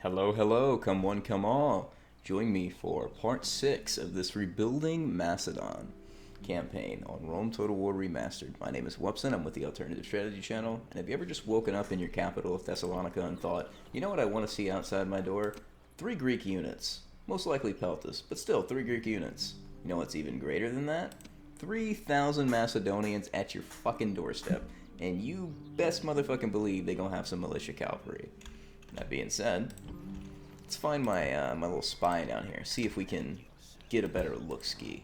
Hello, hello, come one, come all. Join me for part 6 of this Rebuilding Macedon campaign on Rome Total War Remastered. My name is Wupson, I'm with the Alternative Strategy channel, and have you ever just woken up in your capital of Thessalonica and thought, you know what I want to see outside my door? 3 Greek units. Most likely Peltas, but still 3 Greek units. You know what's even greater than that? 3,000 Macedonians at your fucking doorstep, and you best motherfucking believe they gonna have some militia cavalry. That being said, let's find my my little spy down here. See if we can get a better look-ski.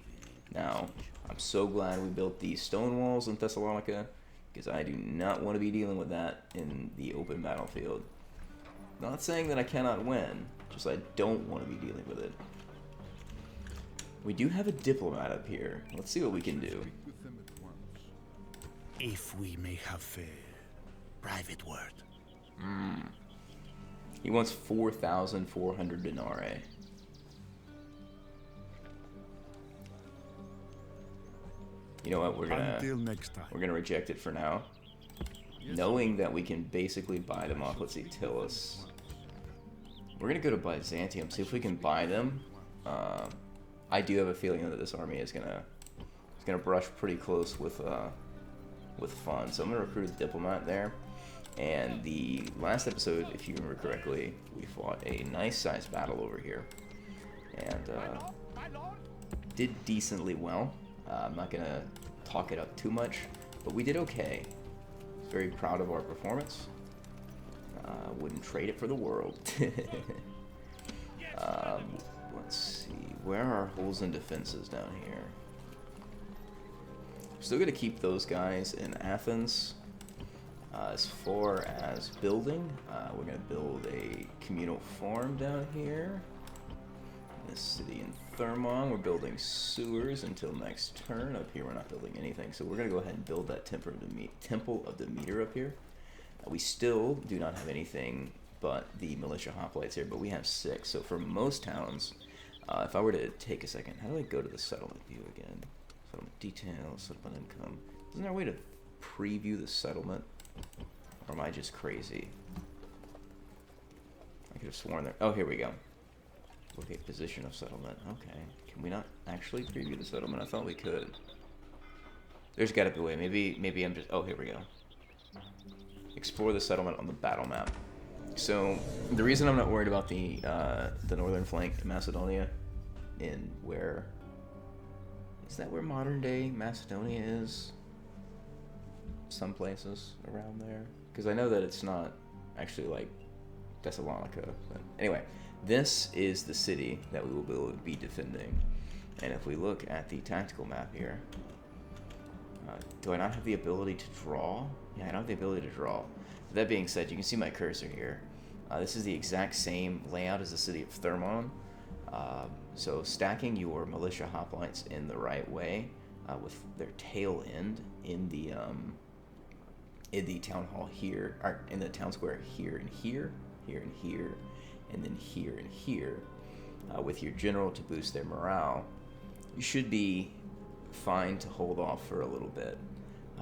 Now, I'm so glad we built these stone walls in Thessalonica, because I do not want to be dealing with that in the open battlefield. Not saying that I cannot win, just I don't want to be dealing with it. We do have a diplomat up here. Let's see what we can do. If we may have a private word. He wants 4,400 denarii. You know what? Until next time. We're gonna reject it for now, knowing that we can basically buy them off. Let's see, Tillus. We're gonna go to Byzantium, see if we can buy them. I do have a feeling that this army is gonna brush pretty close with fun. So I'm gonna recruit a diplomat there. And the last episode, if you remember correctly, we fought a nice sized battle over here, and did decently well. I'm not gonna talk it up too much, but we did okay. Very proud of our performance. Wouldn't trade it for the world. Let's see, where are holes and defenses down here? Still gonna keep those guys in Athens. As far as building, we're going to build a communal farm down here. This city in Thermon, we're building sewers until next turn. Up here, we're not building anything, so we're going to go ahead and build that Temple of Demeter up here. We still do not have anything but the militia hoplites here, but we have 6. So for most towns, if I were to take a second, how do I go to the settlement view again? Settlement details, settlement income. Isn't there a way to preview the settlement? Or am I just crazy? I could have sworn there. Oh, here we go. Locate position of settlement. Okay. Can we not actually preview the settlement? I thought we could. There's got to be a way. Maybe I'm just... Oh, here we go. Explore the settlement on the battle map. So, the reason I'm not worried about the northern flank of Macedonia, in where... Is that where modern-day Macedonia is? Some places around there, because I know that it's not actually like Thessalonica, but anyway, this is the city that we will be defending. And if we look at the tactical map here, do I not have the ability to draw? Yeah, I don't have the ability to draw. That being said, you can see my cursor here. This is the exact same layout as the city of Thermon. So stacking your militia hoplites in the right way, with their tail end in the town hall here, or in the town square here and here, here and here, and then here and here, with your general to boost their morale, you should be fine to hold off for a little bit.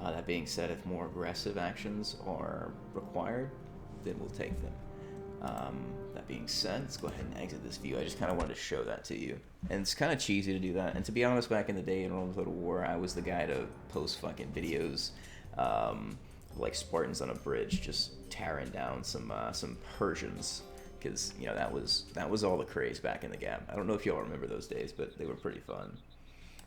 That being said, if more aggressive actions are required, then we'll take them. That being said, let's go ahead and exit this view. I just kind of wanted to show that to you. And it's kind of cheesy to do that. And to be honest, back in the day in Rome Total War, I was the guy to post fucking videos, like Spartans on a bridge just tearing down some Persians, because you know that was all the craze back in the gap. I don't know if y'all remember those days, but they were pretty fun.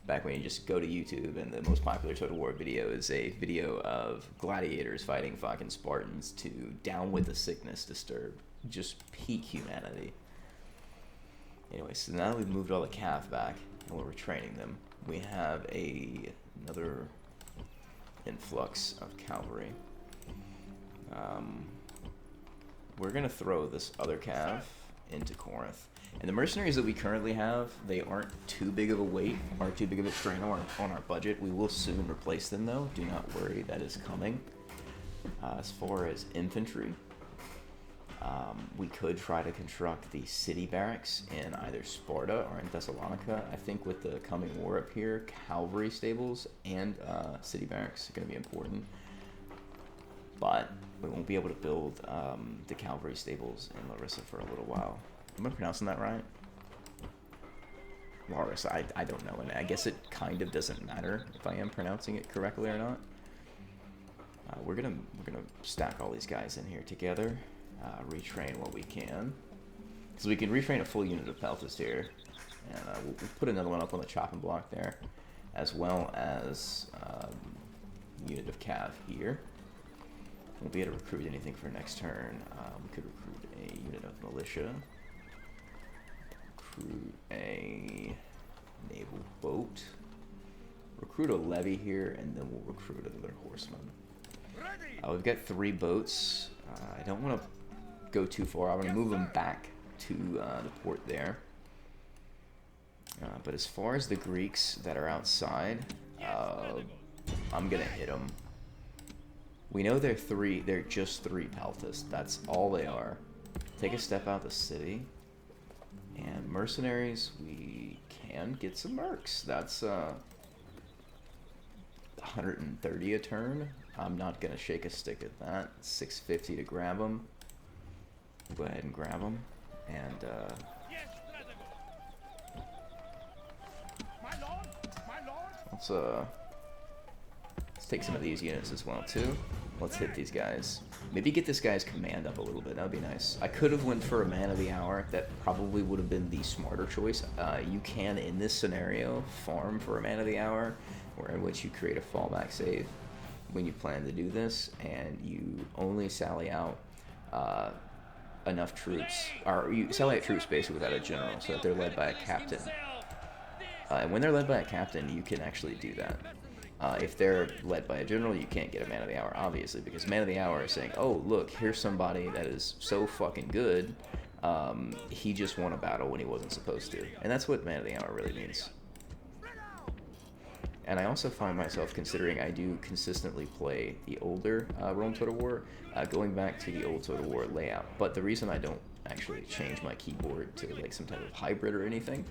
Back when you just go to YouTube and the most popular Total War video is a video of gladiators fighting fucking Spartans to Down with the Sickness Disturbed. Just peak humanity. Anyway, so now that we've moved all the cav back and we're retraining them, we have another influx of cavalry. We're gonna throw this other cav into Corinth, and the mercenaries that we currently have, they aren't too big of a weight or too big of a strain on our budget. We will soon replace them though, do not worry, that is coming. As far as infantry, we could try to construct the city barracks in either Sparta or in Thessalonica. I think with the coming war up here, cavalry stables and city barracks are going to be important. but we won't be able to build the cavalry stables in Larissa for a little while. Am I pronouncing that right? Larissa, I don't know, and I guess it kind of doesn't matter if I am pronouncing it correctly or not. We're gonna stack all these guys in here together, retrain what we can, because we can retrain a full unit of Peltist here, and we'll put another one up on the chopping block there, as well as unit of cav here. Won't be able to recruit anything for next turn. We could recruit a unit of militia, recruit a naval boat, recruit a levy here, and then we'll recruit another horseman. We've got 3 boats. I don't want to go too far. I'm going to move them back to the port there. But as far as the Greeks that are outside, I'm going to hit them. We know they're just 3 Peltist. That's all they are. Take a step out of the city. And mercenaries, we can get some mercs. That's 130 a turn. I'm not going to shake a stick at that. 650 to grab them. Go ahead and grab them. And, let's take some of these units as well, too. Let's hit these guys. Maybe get this guy's command up a little bit. That would be nice. I could have went for a man of the hour. That probably would have been the smarter choice. You can, in this scenario, farm for a man of the hour, where in which you create a fallback save when you plan to do this, and you only sally out enough troops, or you sally out troops basically without a general, so that they're led by a captain. And when they're led by a captain, you can actually do that. If they're led by a general, you can't get a man of the hour, obviously, because man of the hour is saying, oh, look, here's somebody that is so fucking good, he just won a battle when he wasn't supposed to. And that's what man of the hour really means. And I also find myself considering I do consistently play the older Rome Total War, going back to the old Total War layout. But the reason I don't actually change my keyboard to like some type of hybrid or anything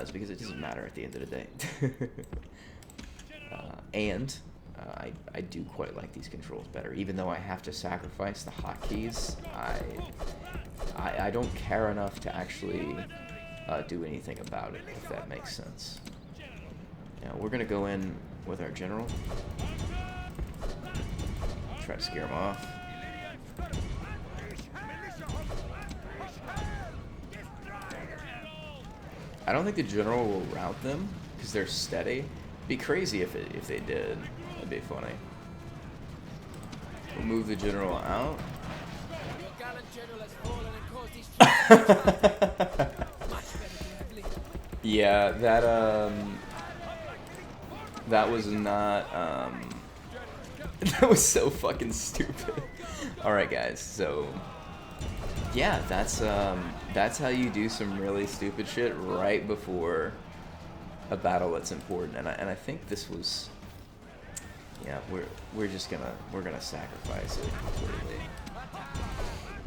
is because it doesn't matter at the end of the day. I do quite like these controls better, even though I have to sacrifice the hotkeys. I don't care enough to actually do anything about it, if that makes sense. Now we're gonna go in with our general, try to scare him off. I don't think the general will rout them because they're steady. It'd be crazy if they did. That'd be funny. We'll move the general out. Yeah, that was not that was so fucking stupid. All right, guys. So yeah, that's how you do some really stupid shit right before a battle that's important. And I think this was, yeah, we're gonna sacrifice it completely.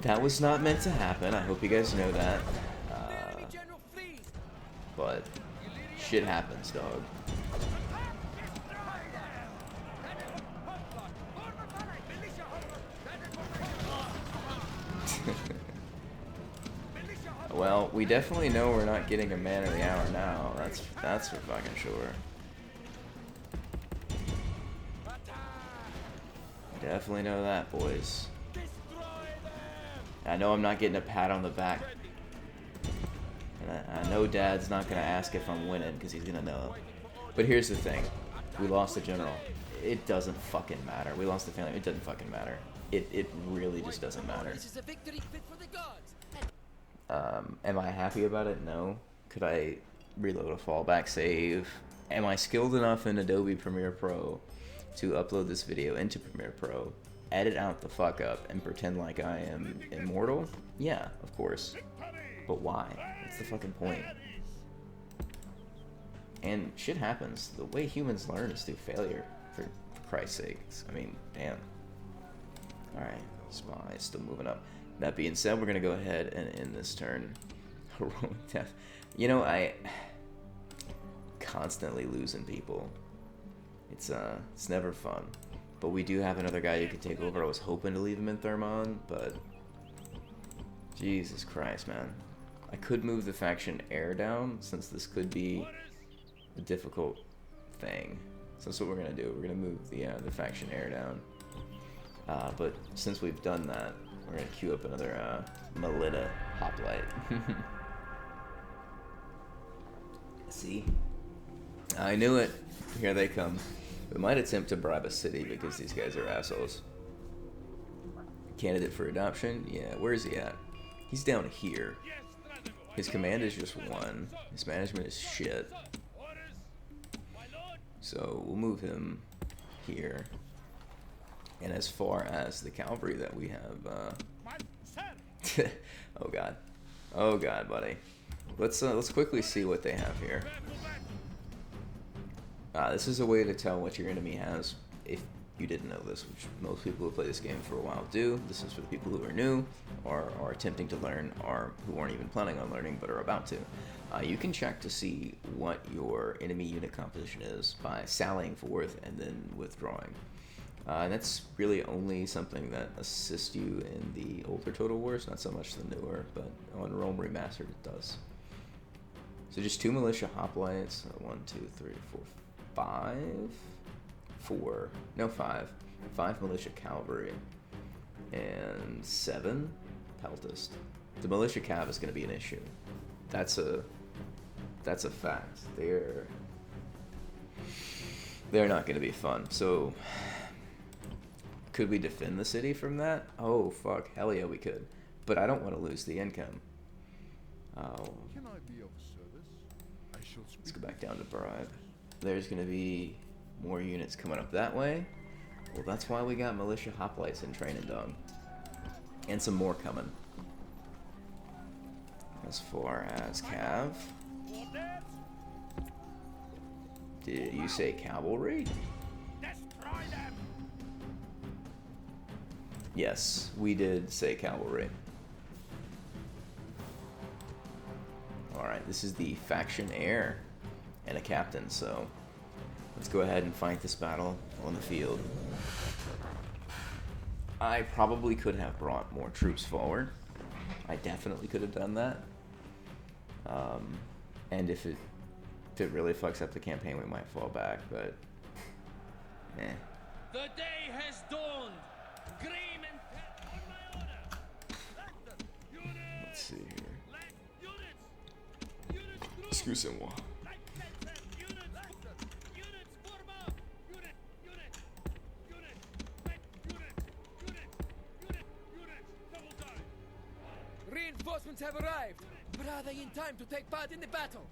That was not meant to happen. I hope you guys know that. But shit happens, dog. Well, we definitely know we're not getting a man of the hour now. That's for fucking sure. Definitely know that, boys. I know I'm not getting a pat on the back. And I know Dad's not gonna ask if I'm winning because he's gonna know. But here's the thing: we lost the general. It doesn't fucking matter. We lost the family. It doesn't fucking matter. It really just doesn't matter. Am I happy about it? No. Could I reload a fallback save? Am I skilled enough in Adobe Premiere Pro to upload this video into Premiere Pro, edit out the fuck up, and pretend like I am immortal? Yeah, of course. But why? What's the fucking point? And shit happens. The way humans learn is through failure, for Christ's sakes. I mean, damn. Alright, Spy is still moving up. That being said, we're going to go ahead and end this turn. Heroic death. You know, I constantly losing people. It's never fun. But we do have another guy who could take over. I was hoping to leave him in Thermon, but Jesus Christ, man. I could move the faction heir down, since this could be a difficult thing. So that's what we're gonna do. We're gonna move the faction heir down. But since we've done that, we're gonna queue up another Melita hoplite. See? I knew it. Here they come. We might attempt to bribe a city because these guys are assholes. Candidate for adoption? Yeah, where is he at? He's down here. His command is just 1. His management is shit. So we'll move him here. And as far as the cavalry that we have, oh god, buddy. Let's quickly see what they have here. This is a way to tell what your enemy has. If you didn't know this, which most people who play this game for a while do. This is for the people who are new, or are attempting to learn, or who aren't even planning on learning but are about to. You can check to see what your enemy unit composition is by sallying forth and then withdrawing. And that's really only something that assists you in the older Total Wars, not so much the newer, but on Rome Remastered it does. So just 2 militia hoplites, 1, 2, 3, 4, 5, 4, no 5, 5 militia cavalry, and 7 peltist. The militia cav is going to be an issue. That's a fact. They're not going to be fun. So could we defend the city from that? Oh fuck, hell yeah we could. But I don't want to lose the income. Can I be of service? I shall speak. Let's go back down to bribe. There's going to be more units coming up that way. Well, that's why we got militia hoplites in training dog. And some more coming. As far as cav. Did you say cavalry? Destroy them. Yes, we did say cavalry. Alright, this is the faction heir and a captain, so let's go ahead and fight this battle on the field. I probably could have brought more troops forward. I definitely could have done that. And if it really fucks up the campaign, we might fall back, but eh. The day has dawned. Grim and on my order. Let's see here. Excusez-moi. Reinforcements have arrived, but are they in time to take part in the battle?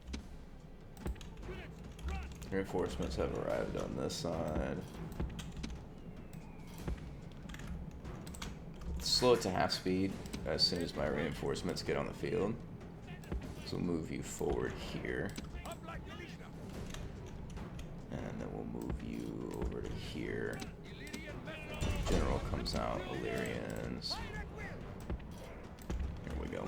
Reinforcements have arrived on this side. Slow it to half speed as soon as my reinforcements get on the field. So we'll move you forward here. And then we'll move you over to here. General comes out, Illyrians. Here we go.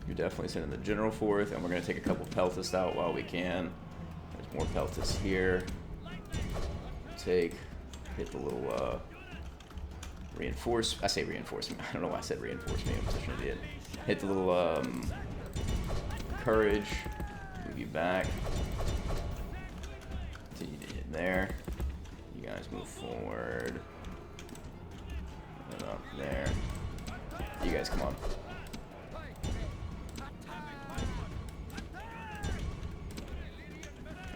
You're definitely sending the general forth, and we're going to take a couple peltists out while we can. There's more peltists here. Hit the little I say reinforcement. I don't know why I said reinforcement. I'm such an idiot. Hit the little courage. Move you back. Continue to hit there. You guys move forward. And up there. You guys come on.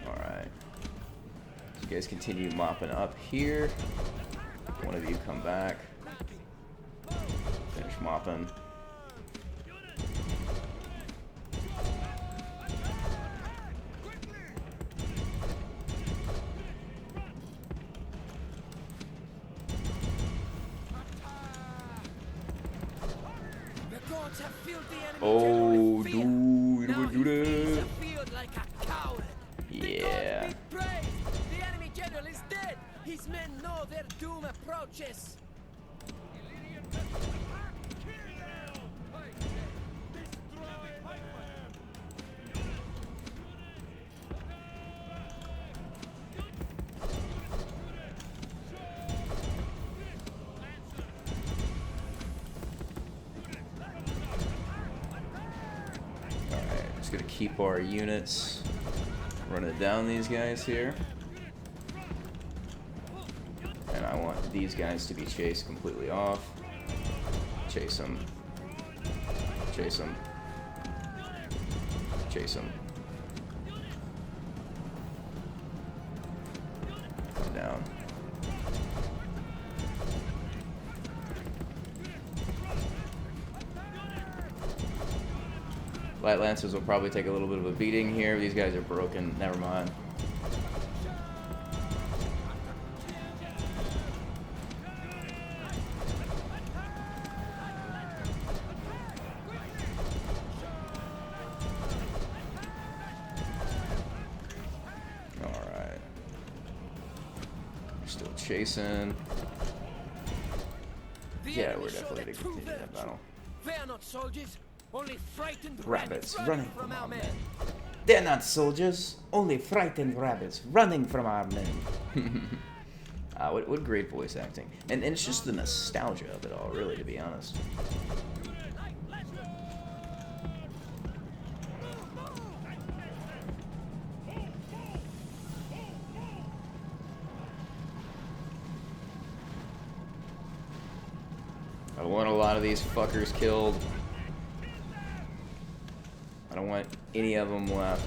Alright. So you guys continue mopping up here. One of you come back. Finish mopping. Oh, dude, we're Gouda. The field like a coward. Yeah. The gods be praised. The enemy general is dead. His men know their doom approaches. Alright, just gonna keep our units running down these guys here. And I want these guys to be chased completely off. Chase them. Chase them. Chase them. Come down. Light Lancers will probably take a little bit of a beating here. These guys are broken. Never mind. Alright. We're still chasing. Yeah, we're definitely going to continue that battle. They are not soldiers, only frightened Rabbits rabbits running from from our our men. men. They're not soldiers, only frightened rabbits running from our men. What great voice acting. And it's just the nostalgia of it all, really, to be honest. I want a lot of these fuckers killed. I don't want any of them left.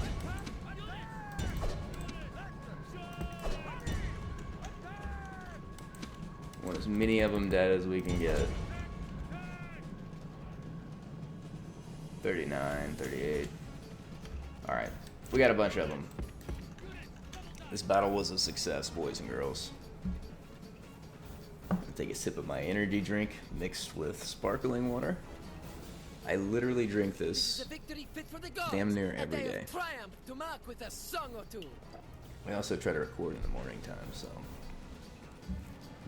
I want as many of them dead as we can get. 39, 38. Alright, we got a bunch of them. This battle was a success, boys and girls. I'll take a sip of my energy drink mixed with sparkling water. I literally drink this It's a victory fit for the gods, damn near a every day of day. triumph to mark with a song or two. I also try to record in the morning time, so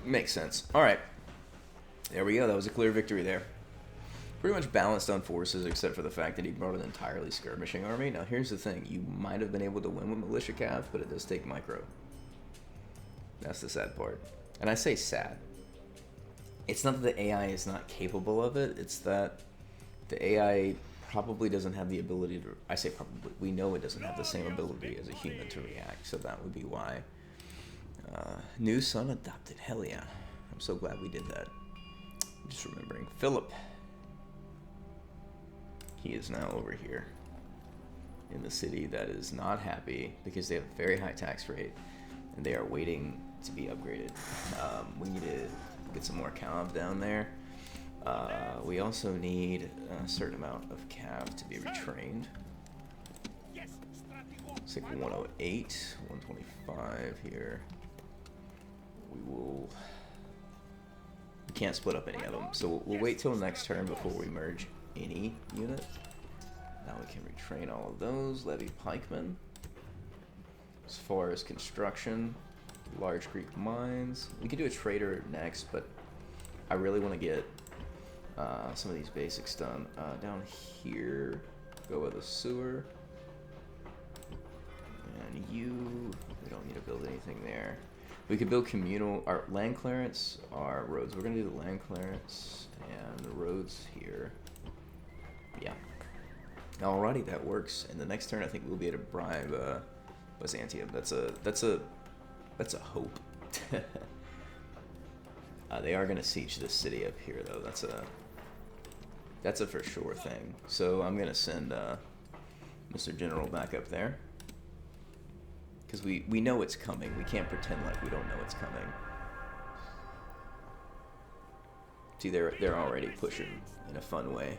makes sense. All right, there we go. That was a clear victory there. Pretty much balanced on forces, except for the fact that he brought an entirely skirmishing army. Now, here's the thing: you might have been able to win with militia cav, but it does take micro. That's the sad part. And I say sad. It's not that the AI is not capable of it. It's that the AI probably doesn't have the ability to... I say probably. We know it doesn't have the same ability as a human to react, so that would be why. New son adopted. Hell yeah. I'm so glad we did that. I'm just remembering. Philip. He is now over here in the city that is not happy because they have a very high tax rate and they are waiting to be upgraded. We need to get some more cav down there. We also need a certain amount of cav to be retrained. It's like 108, 125 here. We can't split up any of them, so we'll wait till next turn before we merge any unit. Now we can retrain all of those. Levy pikemen. As far as construction, large Greek mines. We can do a trader next, but I really want to get some of these basics done. Down here, go with a sewer. And we don't need to build anything there. We could build communal, our land clearance, our roads. We're going to do the land clearance and the roads here. Yeah. Alrighty, that works. And the next turn, I think we'll be able to bribe Byzantium. That's a hope. They are gonna siege this city up here, though. That's a for sure thing. So I'm gonna send Mr. General back up there because we know it's coming. We can't pretend like we don't know it's coming. See, they're already pushing in a fun way.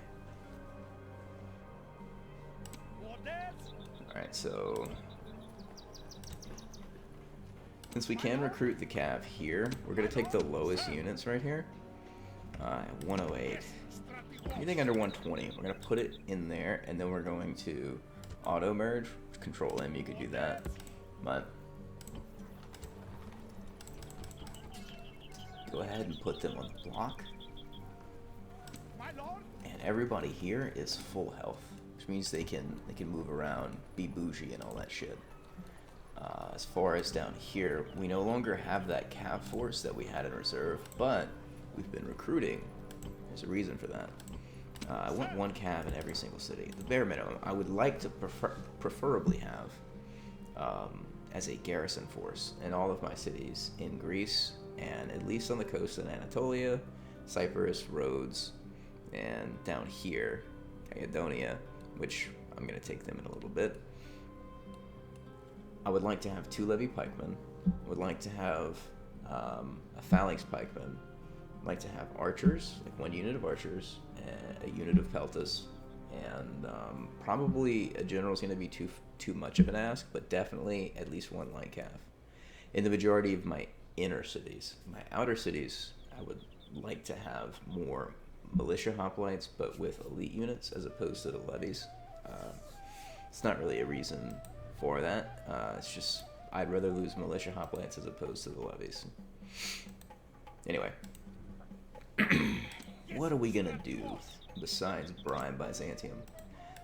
Alright, so since we can recruit the cav here, we're going to take the lowest units right here. 108. Anything under 120, we're going to put it in there, and then we're going to auto merge. Control M, you could do that. But go ahead and put them on the block. And everybody here is full health, which means they can move around, be bougie, and all that shit. As far as down here, we no longer have that cav force that we had in reserve, but we've been recruiting. There's a reason for that. I want one cav in every single city. The bare minimum. I would like to preferably have as a garrison force in all of my cities in Greece, and at least on the coast in Anatolia, Cyprus, Rhodes, and down here, Macedonia, which I'm going to take them in a little bit. I would like to have 2 levy pikemen. I would like to have a phalanx pikeman. I'd like to have archers, like 1 unit of archers, and a unit of peltas, and probably a general is going to be too much of an ask, but definitely at least 1 light cav. In the majority of my inner cities, my outer cities, I would like to have more militia hoplites, but with elite units as opposed to the levies. It's not really a reason for that. It's just I'd rather lose militia hoplites as opposed to the levies. Anyway, what are we gonna do besides bribe Byzantium?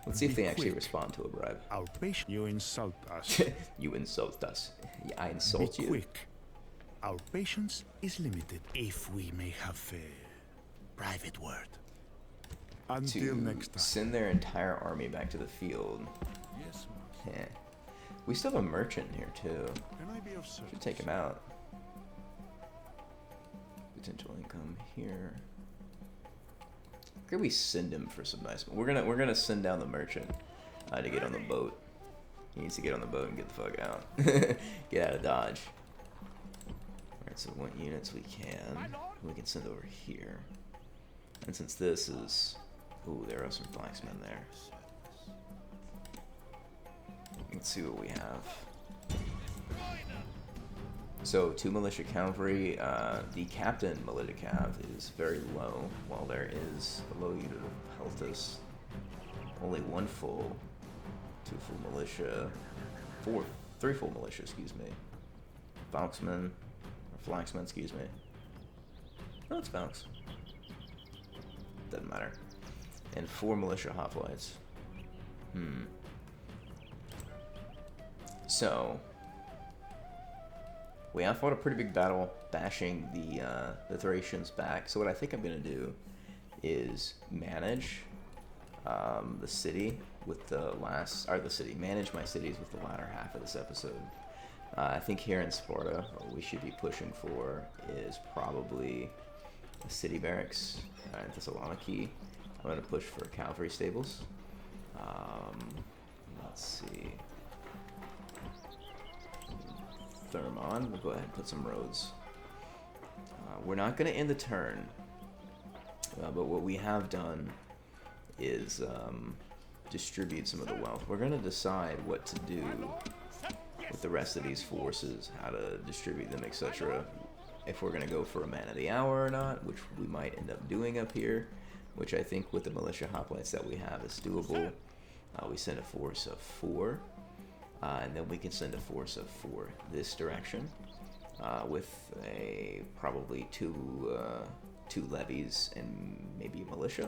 Let's see if they actually respond to a bribe. Our patient, you insult us. You insult us. Yeah, I insult Be you. quick. Our patience is limited. If we may have a private word. Until To next time. send their entire army back to the field. Yes, master. Yeah. We still have a merchant here too. Can I be of service? Should take him out. Potential income here. Could we send him for some nice? We're gonna send down the merchant to get on the boat. He needs to get on the boat and get the fuck out. Get out of Dodge. Alright, so what units we can send over here. And since this is, ooh, there are some blacksmen there. Let's see what we have. So 2 militia cavalry. The captain militia cav is very low, while there is a low unit of peltas. Only 1 full, 2 full militia, 3 full militia, excuse me. Falksmen, or flaxmen, excuse me. No, it's Falks. Doesn't matter. And 4 militia hoplites. So we have fought a pretty big battle, bashing the Thracians back. So what I think I'm gonna do is manage the city with manage my cities with the latter half of this episode. I think here in Sparta, what we should be pushing for is probably a city barracks in Thessaloniki. I'm gonna push for cavalry stables. Let's see. Thermon, we'll go ahead and put some roads. We're not going to end the turn, but what we have done is distribute some of the wealth. We're going to decide what to do with the rest of these forces, how to distribute them, etc. If we're going to go for a man of the hour or not, which we might end up doing up here, which I think with the militia hoplites that we have is doable. We send a force of 4. And then we can send a force of 4 this direction, with probably two levies and maybe a militia,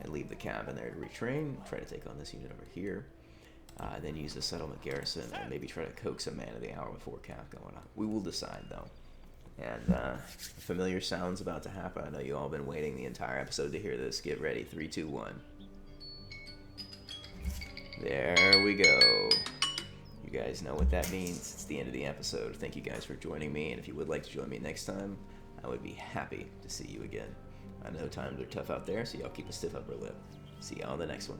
and leave the cav in there to retrain, try to take on this unit over here, then use the settlement garrison and maybe try to coax a man of the hour with 4 cav going on. We will decide though. And familiar sounds about to happen. I know you all been waiting the entire episode to hear this. Get ready. 3, 2, 1. There we go. You guys know what that means. It's the end of the episode. Thank you guys for joining me, and if you would like to join me next time, I would be happy to see you again. I know times are tough out there, so y'all keep a stiff upper lip. See y'all in the next one.